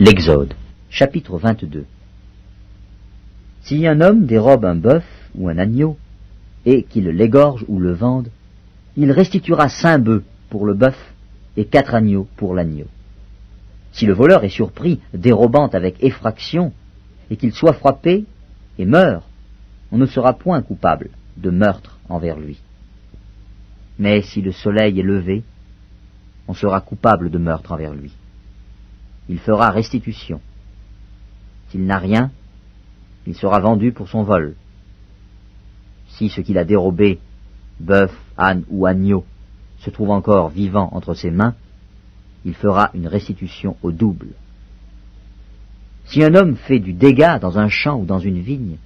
L'Exode, chapitre 22. Si un homme dérobe un bœuf ou un agneau, et qu'il l'égorge ou le vende, il restituera 5 bœufs pour le bœuf et 4 agneaux pour l'agneau. Si le voleur est surpris dérobant avec effraction, et qu'il soit frappé et meurt, on ne sera point coupable de meurtre envers lui. Mais si le soleil est levé, on sera coupable de meurtre envers lui. Il fera restitution. S'il n'a rien, il sera vendu pour son vol. Si ce qu'il a dérobé, bœuf, âne ou agneau, se trouve encore vivant entre ses mains, il fera une restitution au double. Si un homme fait du dégât dans un champ ou dans une vigne,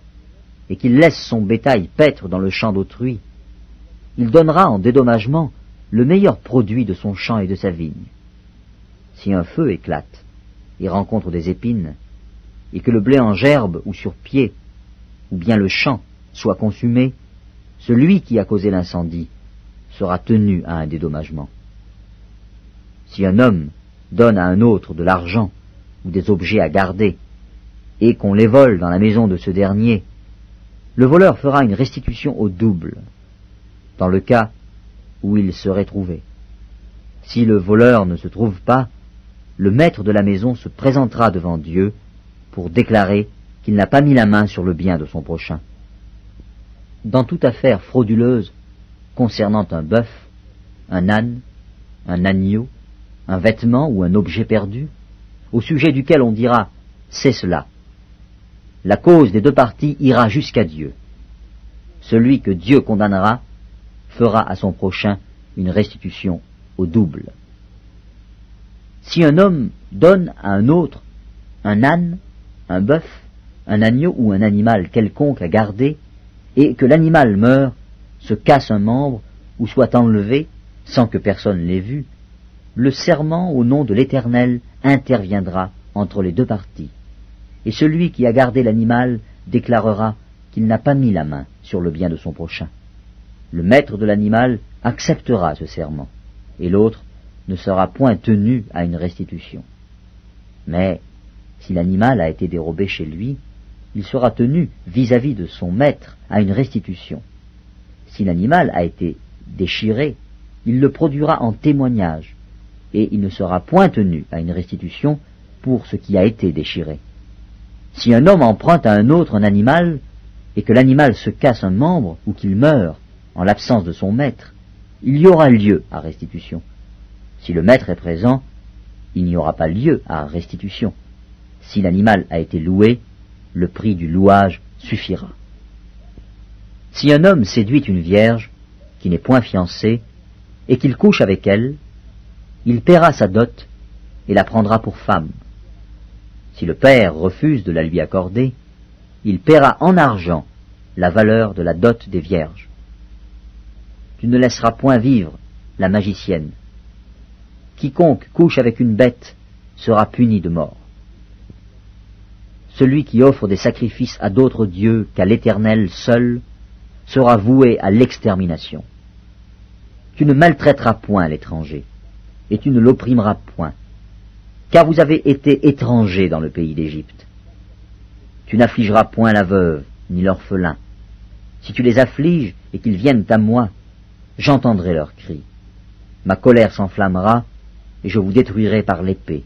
et qu'il laisse son bétail paître dans le champ d'autrui, il donnera en dédommagement le meilleur produit de son champ et de sa vigne. Si un feu éclate, et rencontre des épines, et que le blé en gerbe ou sur pied, ou bien le champ soit consumé, celui qui a causé l'incendie sera tenu à un dédommagement. Si un homme donne à un autre de l'argent ou des objets à garder, et qu'on les vole dans la maison de ce dernier, le voleur fera une restitution au double, dans le cas où il serait trouvé. Si le voleur ne se trouve pas, le maître de la maison se présentera devant Dieu pour déclarer qu'il n'a pas mis la main sur le bien de son prochain. Dans toute affaire frauduleuse concernant un bœuf, un âne, un agneau, un vêtement ou un objet perdu, au sujet duquel on dira « c'est cela », la cause des 2 parties ira jusqu'à Dieu. Celui que Dieu condamnera fera à son prochain une restitution au double. Si un homme donne à un autre un âne, un bœuf, un agneau ou un animal quelconque à garder, et que l'animal meure, se casse un membre, ou soit enlevé, sans que personne l'ait vu, le serment au nom de l'Éternel interviendra entre les 2 parties, et celui qui a gardé l'animal déclarera qu'il n'a pas mis la main sur le bien de son prochain. Le maître de l'animal acceptera ce serment, et l'autre ne sera point tenu à une restitution. Mais si l'animal a été dérobé chez lui, il sera tenu vis-à-vis de son maître à une restitution. Si l'animal a été déchiré, il le produira en témoignage, et il ne sera point tenu à une restitution pour ce qui a été déchiré. Si un homme emprunte à un autre un animal, et que l'animal se casse un membre ou qu'il meurt en l'absence de son maître, il y aura lieu à restitution. Si le maître est présent, il n'y aura pas lieu à restitution. Si l'animal a été loué, le prix du louage suffira. Si un homme séduit une vierge, qui n'est point fiancée, et qu'il couche avec elle, il paiera sa dot et la prendra pour femme. Si le père refuse de la lui accorder, il paiera en argent la valeur de la dot des vierges. Tu ne laisseras point vivre la magicienne. Quiconque couche avec une bête sera puni de mort. Celui qui offre des sacrifices à d'autres dieux qu'à l'Éternel seul sera voué à l'extermination. Tu ne maltraiteras point l'étranger, et tu ne l'opprimeras point, car vous avez été étrangers dans le pays d'Égypte. Tu n'affligeras point la veuve, ni l'orphelin. Si tu les affliges et qu'ils viennent à moi, j'entendrai leurs cris. Ma colère s'enflammera, et je vous détruirai par l'épée.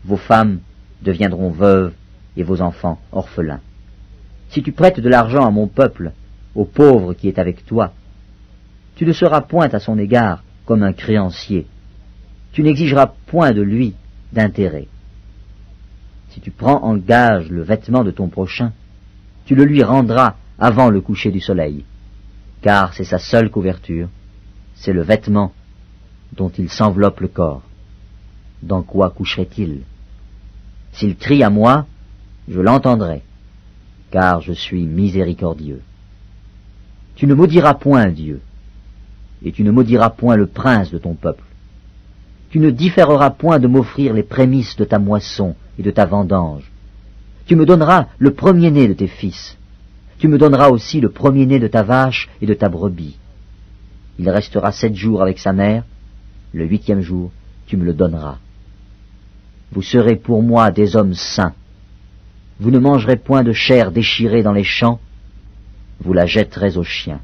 Vos femmes deviendront veuves, et vos enfants orphelins. Si tu prêtes de l'argent à mon peuple, au pauvre qui est avec toi, tu ne seras point à son égard comme un créancier. Tu n'exigeras point de lui d'intérêt. Si tu prends en gage le vêtement de ton prochain, tu le lui rendras avant le coucher du soleil, car c'est sa seule couverture, c'est le vêtement dont il s'enveloppe le corps. Dans quoi coucherait-il? S'il crie à moi, je l'entendrai, car je suis miséricordieux. Tu ne maudiras point Dieu, et tu ne maudiras point le prince de ton peuple. Tu ne différeras point de m'offrir les prémices de ta moisson et de ta vendange. Tu me donneras le premier-né de tes fils. Tu me donneras aussi le premier-né de ta vache et de ta brebis. Il restera 7 jours avec sa mère, le 8e jour, tu me le donneras. vous serez pour moi des hommes saints. Vous ne mangerez point de chair déchirée dans les champs, vous la jetterez aux chiens.